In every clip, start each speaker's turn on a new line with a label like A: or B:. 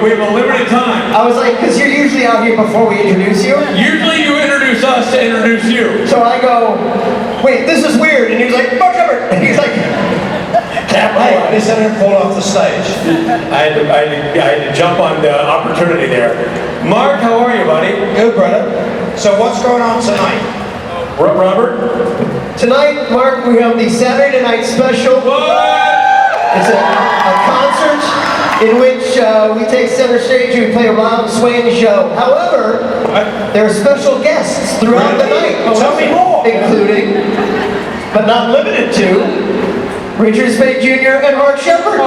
A: we have a limited time.
B: I was like, because you're usually out here before we introduce you.
A: Usually you introduce us to introduce you.
B: So I go, wait, this is weird. And he was like, Mark Sheppard. And he's like,
C: Hey, they said him fall off the stage.
A: I had to jump on the opportunity there. Mark, how are you, buddy?
C: Good, brother. So what's going on tonight?
A: Robert?
B: tonight, Mark, we have the Saturday night special.
A: What?
B: It's a concert in which we take center stage and we play a loud, swaying show. However, there are special guests throughout the night.
C: Tell me more.
B: Including, but not limited to, Richard Spade Jr. and Mark Sheppard.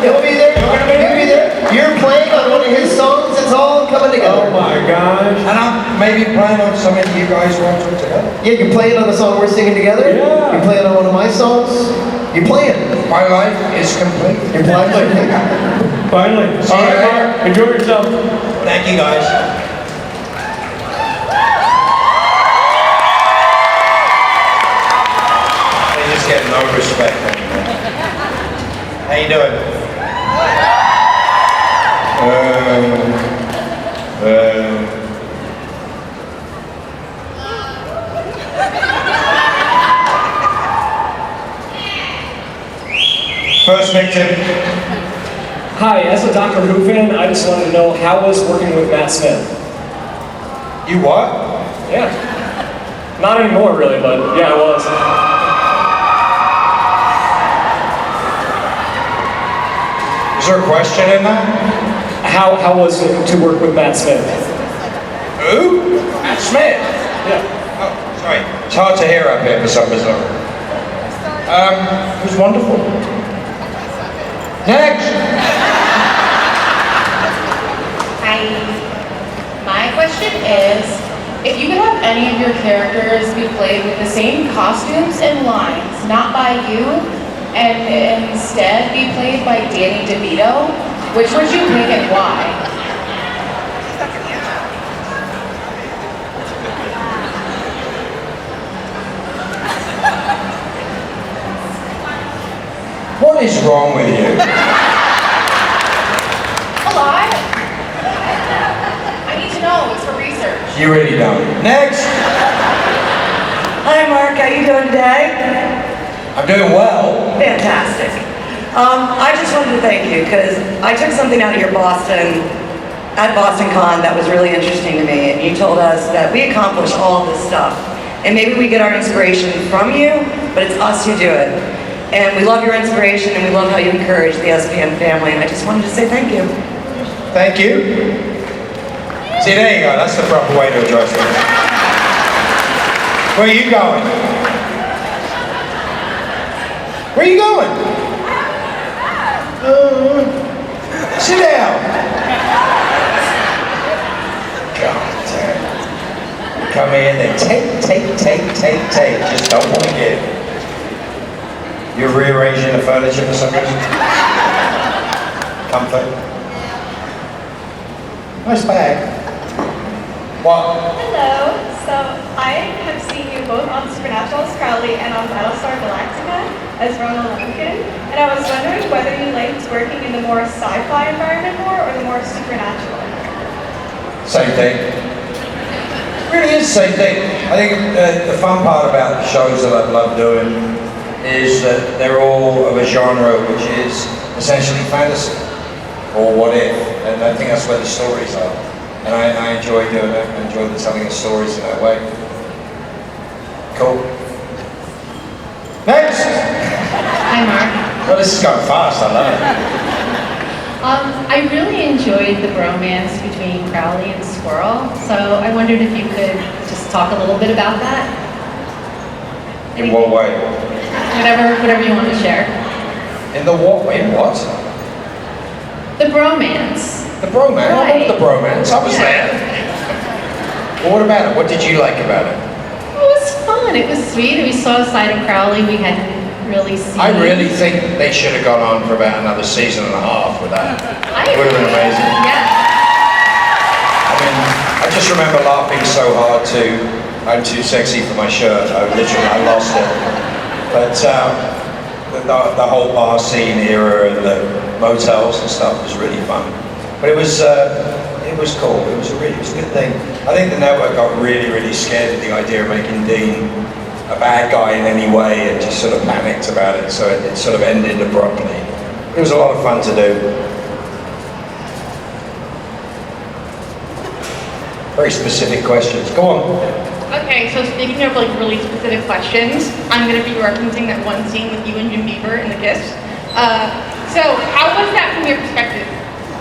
B: He'll be there. You'll be there. You're playing on one of his songs. It's all coming together.
A: Oh my gosh.
C: And I'm maybe playing on something you guys want to together.
B: Yeah, you're playing on the song we're singing together.
A: Yeah.
B: You're playing on one of my songs. You're playing.
C: My life is complete.
B: You're playing.
A: Finally. All right, Mark. Enjoy yourself.
C: Thank you, guys. They just get no respect anymore. How you doing? First victim.
D: Hi, as a Doctor Who fan, I just wanted to know how was working with Matt Smith?
C: You what?
D: Yeah. Not anymore, really, but yeah, I was.
C: Is there a question in that?
D: How was it to work with Matt Smith?
C: Who? Matt Smith.
D: Yeah.
C: Oh, sorry. It's hard to hear up here for some reason. It was wonderful. Next.
E: Hi. My question is, if you could have any of your characters be played with the same costumes and lines, not by you, and instead be played by Danny DeVito, which would you pick and why?
C: What is wrong with you?
E: A lot. I need to know, it's for research.
C: You really don't. Next.
F: Hi Mark, how you doing today?
C: I'm doing well.
F: Fantastic. I just wanted to thank you because I took something out of your at BostonCon that was really interesting to me, and you told us that we accomplish all this stuff, and maybe we get our inspiration from you, but it's us who do it. And we love your inspiration, and we love how you encourage the SPN family, and I just wanted to say thank you.
C: Thank you. See, there you go. That's the proper way to address it. Where are you going? Where are you going? Sit down. God damn. Come in and take. Just don't want to give. You're rearranging the furniture for some reason? Comfort. Nice bag. What?
G: Hello. So I have seen you both on Supernatural as Crowley and on Battlestar Galactica as Ronald Lincoln, and I was wondering whether you liked working in the more sci-fi environment more or the more supernatural.
C: Same thing. Really is the same thing. I think the fun part about the shows that I love doing is that they're all of a genre which is essentially fantasy, or what if, and I think that's where the stories are. And I enjoy doing it. I enjoy the telling of stories in that way. Cool. Next!
E: Hi, Mark.
C: Well, this is going fast, I love it.
E: I really enjoyed the bromance between Crowley and Squirrel, so I wondered if you could just talk a little bit about that.
C: In what way?
E: Whatever you want to share.
C: In the what way? What?
E: The bromance.
C: The bromance?
E: Right.
C: I love the bromance. I was there. Well, what about it? What did you like about it?
E: It was fun. It was sweet. We saw a side of Crowley we hadn't really seen.
C: I really think they should have gone on for about another season and a half with that. It would have been amazing.
E: Yeah.
C: I mean, I just remember laughing so hard to I'm too sexy for my shirt. I lost it. But the whole bar scene era and the motels and stuff. It was really fun. But it was cool. It was a good thing. I think the network got really scared of the idea of making Dean a bad guy in any way and just sort of panicked about it. So it sort of ended abruptly. It was a lot of fun to do. Very specific questions. Go on.
E: Okay, so speaking of like really specific questions, I'm gonna be referencing that one scene with you and Jim Beaver in The Kiss. So how was that from your perspective?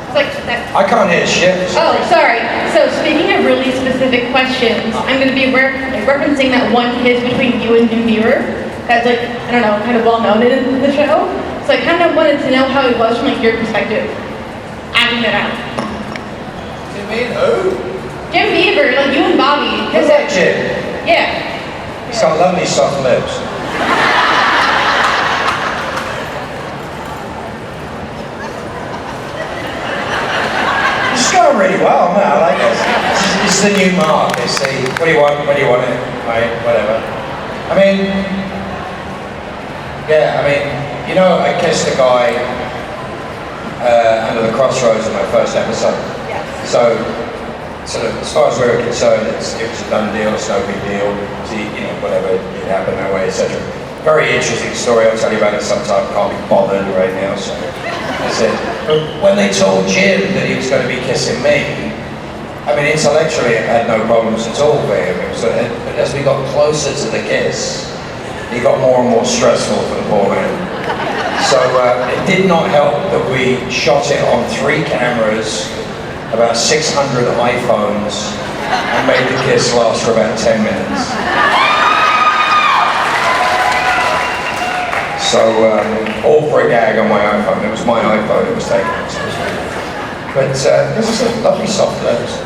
E: It's like that.
C: I can't hear shit.
E: Oh, sorry. So speaking of really specific questions, I'm gonna be referencing that one kiss between you and Jim Beaver. That's like, I don't know, kind of well known in the show. So I kind of wanted to know how it was from like your perspective, acting it out.
C: You mean who?
E: Jim Beaver, like you and Bobby.
C: Who's that Jim?
E: Yeah.
C: He's got lovely soft lips. It's going really well, man. I like this. It's the new Mark. It's the, what do you want? What do you want it? Right, whatever. I mean, yeah, I mean, you know, I kissed a guy under the crossroads in my first episode.
E: Yes.
C: So, sort of, as far as we were concerned, it was a done deal, it's no big deal. See, you know, whatever, it happened that way, etc. Very interesting story, I'll tell you about it sometime, can't be bothered right now, so. I said, when they told Jim that he was going to be kissing me, I mean, intellectually it had no problems at all for him. It was, but as we got closer to the kiss, it got more and more stressful for the poor man. So it did not help that we shot it on 3 cameras, about 600 iPhones, and made the kiss last for about 10 minutes. So, all for a gag on my iPhone. It was my iPhone it was taken. But this is a lovely soft lips.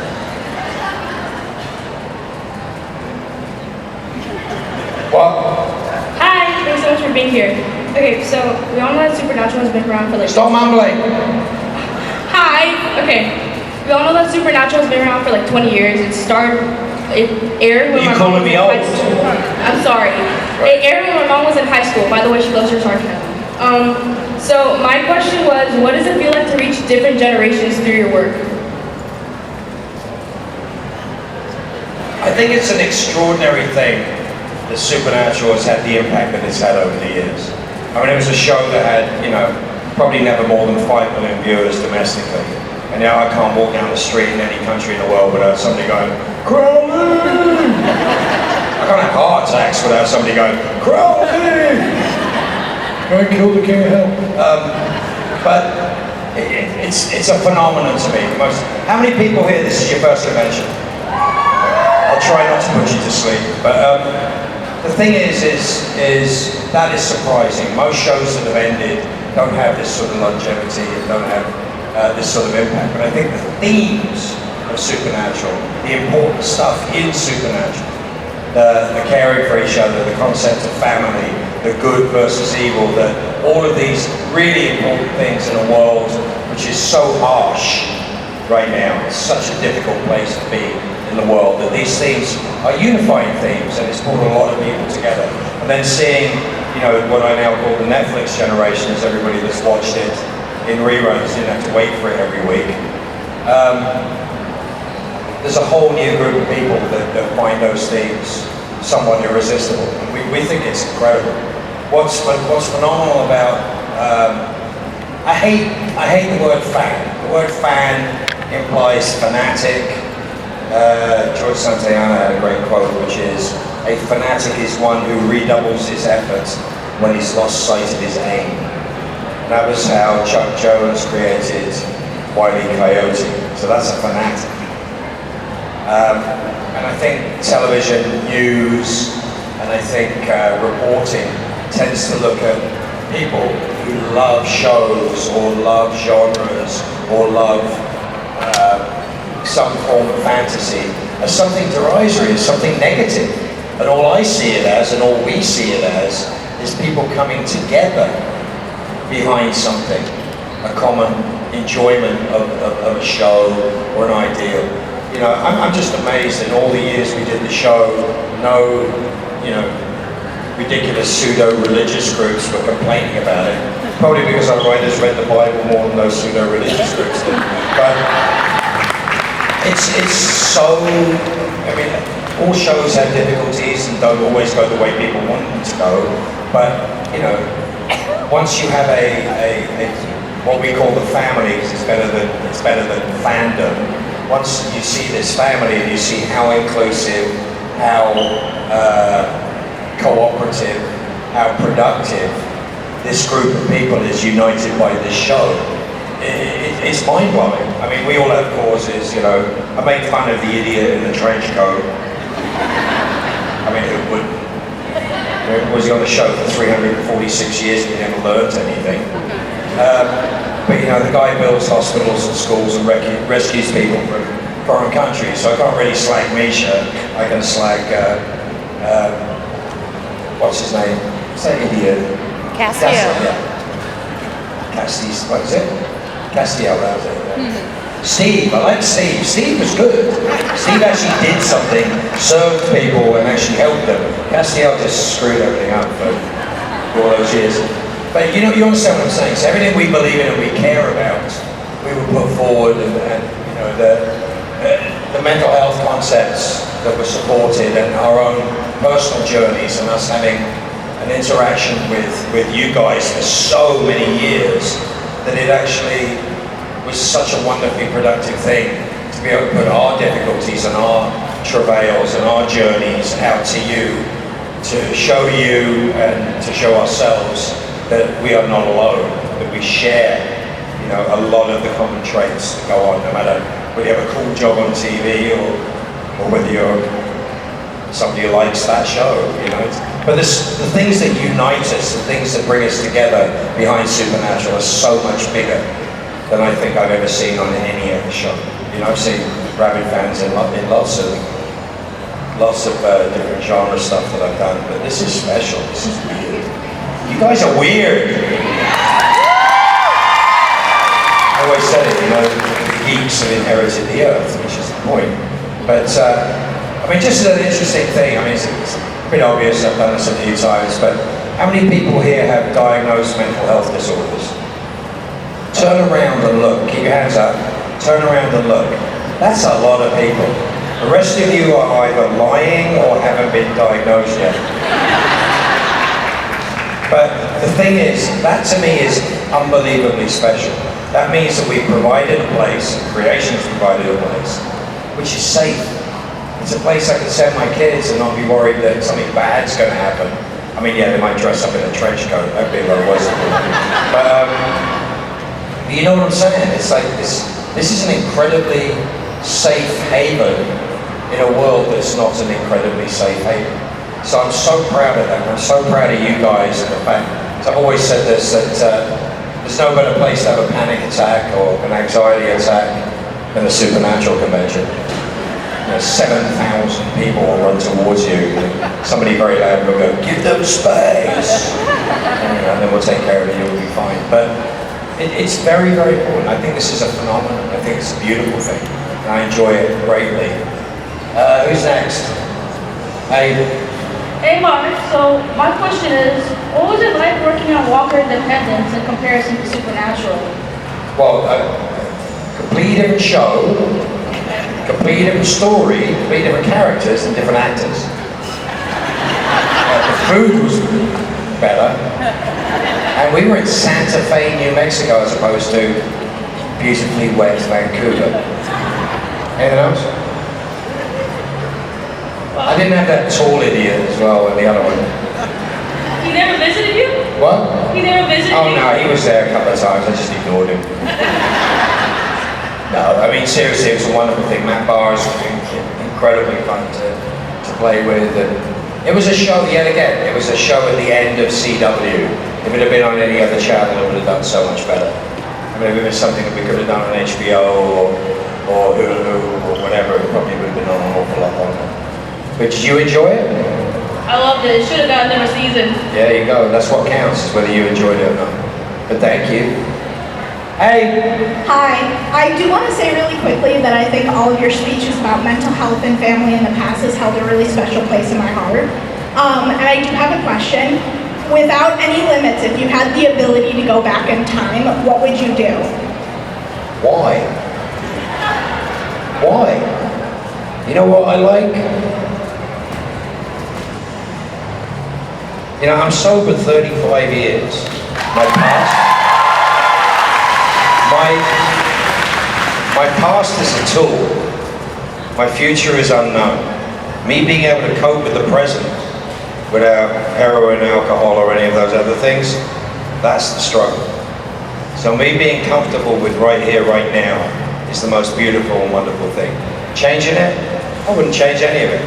C: What?
H: Hi, thanks so much for being here. Okay, so we all know that Supernatural has been around for like...
C: Stop mumbling!
H: Hi! Okay. We all know that Supernatural has been around for like 20 years. It aired when
C: You
H: my
C: calling
H: mom was
C: me
H: in
C: old?
H: high school. I'm sorry. It aired when my mom was in high school. By the way, she loves her sarcasm. So my question was, what does it feel like to reach different generations through your work?
C: I think it's an extraordinary thing that Supernatural has had the impact that it's had over the years. I mean, it was a show that had, you know, probably never more than 5 million viewers domestically. And now I can't walk down the street in any country in the world without somebody going, Crowley! I can't have heart attacks without somebody going, Crowley! Go and kill the king of hell. But it's a phenomenon to me. How many people here, this is your first convention? I'll try not to put you to sleep. But the thing is that is surprising. Most shows that have ended don't have this sort of longevity and don't have this sort of impact. But I think the themes of Supernatural, the important stuff in Supernatural, the caring for each other, the concept of family, the good versus evil, all of these really important things in a world which is so harsh right now. It's such a difficult place to be in the world, that these themes are unifying themes, and it's brought a lot of people together. And then seeing, you know, what I now call the Netflix generation, is everybody that's watched it in reruns, didn't have to wait for it every week. There's a whole new group of people that find those themes somewhat irresistible. We think it's incredible. What's phenomenal about, I hate the word fan. The word fan implies fanatic. George Santayana had a great quote, which is, a fanatic is one who redoubles his efforts when he's lost sight of his aim. And that was how Chuck Jones created Wile E. Coyote. So that's a fanatic. And I think television, news, and I think reporting tends to look at people who love shows or love genres or love some form of fantasy as something derisory, as something negative. And all I see it as, and all we see it as, is people coming together behind something, a common enjoyment of a show or an ideal. You know, I'm just amazed in all the years we did the show, no, you know, ridiculous pseudo-religious groups were complaining about it. Probably because our writers read the Bible more than those pseudo-religious groups did. But it's so, I mean, all shows have difficulties and don't always go the way people want them to go. But, you know, once you have what we call the family, because it's better than fandom. Once you see this family and you see how inclusive, how cooperative, how productive this group of people is united by this show, it's mind-blowing. I mean, we all have causes, you know. I make fun of the idiot in the trench coat. I mean, who wouldn't? Was he on the show for 346 years and he never learned anything? But you know, the guy builds hospitals and schools and rescues people from foreign countries, so I can't really slag Misha. I can slag, what's his name? What's that idiot?
E: Castiel.
C: What is it? Castiel, that was it. Steve, I like Steve. Steve was good. Steve actually did something, served people and actually helped them. Castiel just screwed everything up for all those years. But you know, you understand what I'm saying. So everything we believe in and we care about, we would put forward, and you know, the mental health concepts that were supported, and our own personal journeys, and us having an interaction with you guys for so many years, that it actually was such a wonderfully productive thing to be able to put our difficulties and our travails and our journeys out to you, to show you and to show ourselves that we are not alone, that we share, you know, a lot of the common traits that go on, no matter whether you have a cool job on TV or whether you're somebody who likes that show, you know. But the things that unite us, the things that bring us together behind Supernatural are so much bigger than I think I've ever seen on any other show. You know, I've seen rabid fans in lots of different genre stuff that I've done, but this is special. This is weird. You guys are weird. I always said it, you know, the geeks have inherited the earth, which is the point. But I mean, just as an interesting thing, I mean, it's pretty obvious, I've done this a few times, but how many people here have diagnosed mental health disorders? Turn around and look. Keep your hands up. Turn around and look. That's a lot of people. The rest of you are either lying or haven't been diagnosed yet. But the thing is, that to me is unbelievably special. That means that we've provided a place, creation's provided a place, which is safe. It's a place I can send my kids and not be worried that something bad's going to happen. I mean, yeah, they might dress up in a trench coat. That'd be what it was. But you know what I'm saying? It's like this is an incredibly safe haven in a world that's not an incredibly safe haven. So I'm so proud of that. I'm so proud of you guys and the fact, I've always said this, that there's no better place to have a panic attack or an anxiety attack than a Supernatural convention. You know, 7,000 people will run towards you. Somebody very loud will go, "Give them space!" And then we'll take care of it, you'll be fine. But it's very, very important. I think this is a phenomenon. I think it's a beautiful thing. And I enjoy it greatly. Who's next? Hey.
H: Hey Mark, so my question is, what was it like working on Walker Independence in comparison to Supernatural?
C: Well, completely different show, completely different story, completely different characters and different actors. The food was better. And we were in Santa Fe, New Mexico, as opposed to beautifully wet Vancouver. Anything else? I didn't have that tall idiot as well, and the other one.
H: He never visited you?
C: What?
H: He never visited you?
C: Oh no, he was there a couple of times, I just ignored him. No, I mean seriously, it was a wonderful thing. Matt Barr is incredibly fun to play with, and it was a show, yet again, it was a show at the end of CW. If it had been on any other channel, it would have done so much better. I mean, if it was something that we could have done on HBO or Hulu or whatever, it probably would have been on an awful lot longer. But did you enjoy it?
H: I loved it. Should have gotten another season.
C: There you go. That's what counts, is whether you enjoyed it or not. But thank you. Hey.
I: Hi. I do want to say really quickly that I think all of your speeches about mental health and family in the past has held a really special place in my heart. And I do have a question. without any limits, if you had the ability to go back in time, what would you do?
C: Why? Why? You know what I like? You know, I'm sober 35 years. My past is a tool. My future is unknown. Me being able to cope with the present without heroin, alcohol, or any of those other things, that's the struggle. So me being comfortable with right here, right now, is the most beautiful and wonderful thing. Changing it? I wouldn't change any of it.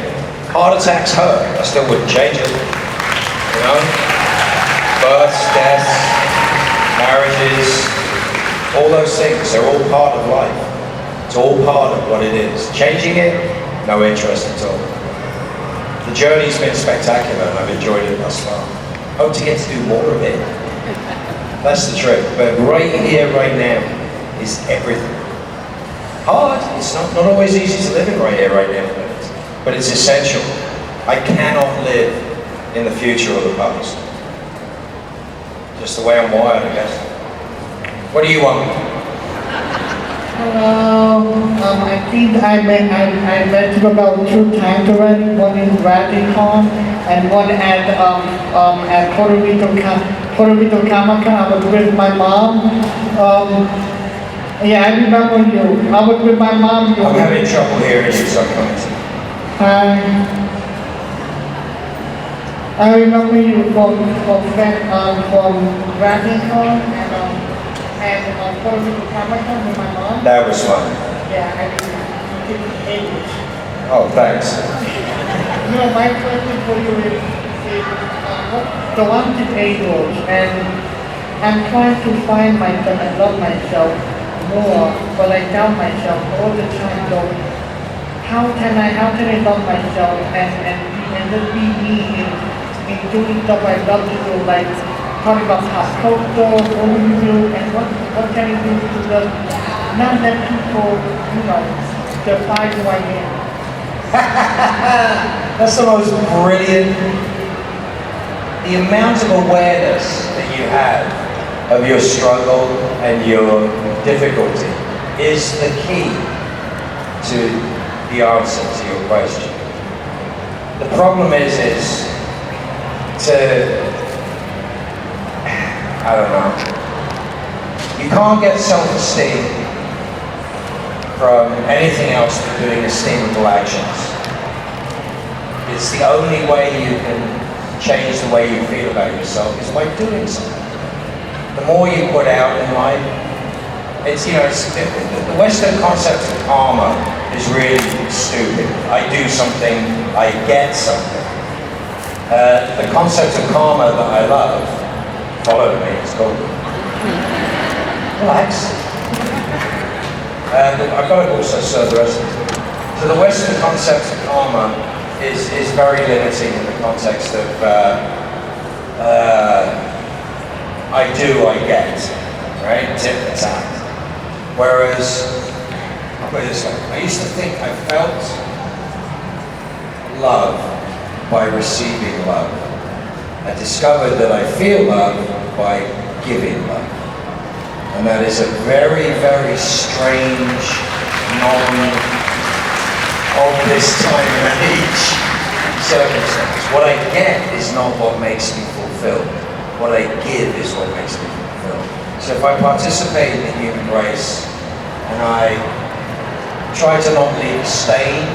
C: Heart attacks hurt. I still wouldn't change it. You know? Births, deaths, marriages, all those things, they're all part of life. It's all part of what it is. Changing it? No interest at all. The journey's been spectacular and I've enjoyed it thus far. Hope to get to do more of it. That's the trick. But right here, right now, is everything. Hard. It's not always easy to live in right here, right now. But it's essential. I cannot live in the future or the past. Just the way I'm wired, I guess. What do you want?
J: I think I met you about 2 times already. One in NJCon and one at Puerto Rico Comic-Con. I was with my mom. Yeah, I remember you. I was with my mom.
C: I'm having trouble hearing you sometimes.
J: I remember you from NJCon and Puerto Rico Comic-Con with my mom.
C: That was fun.
J: Yeah, I remember.
C: Oh, thanks.
J: No, my question for you is so I'm disabled and I'm trying to find myself and love myself more, but I doubt myself all the time. So how can I love myself and just be me in doing stuff I love to do, like talking about pop culture, what do you do, and what can I do to just not let people, define who I am.
C: That's the most brilliant. The amount of awareness that you have of your struggle and your difficulty is the key to the answer to your question. The problem is I don't know. You can't get self-esteem from anything else but doing esteemable actions. It's the only way you can change the way you feel about yourself is by doing something. The more you put out in life, the Western concept of karma is really stupid. I do something, I get something. The concept of karma that I love, follow me, it's called relax. I've got to also serve the rest of it. So the Western concept of karma is very limiting in the context of I do, I get, right? Tit for tat. Whereas, I'll put it this way, I used to think I felt love by receiving love. I discovered that I feel love by giving love. And that is a very, very strange, of this time and age circumstance. What I get is not what makes me fulfilled. What I give is what makes me fulfilled. So if I participate in the human race and I try to not leave a stain,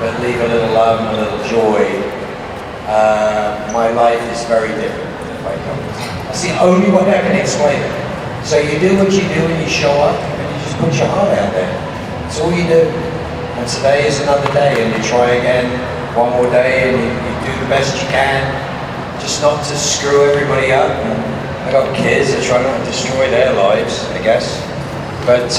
C: but leave a little love and a little joy, my life is very different than if I don't. That's the only way I can explain it. So you do what you do and you show up and you just put your heart out there. That's all you do. And today is another day and you try again one more day and you do the best you can, just not to screw everybody up. And I got kids, I try not to destroy their lives, I guess. But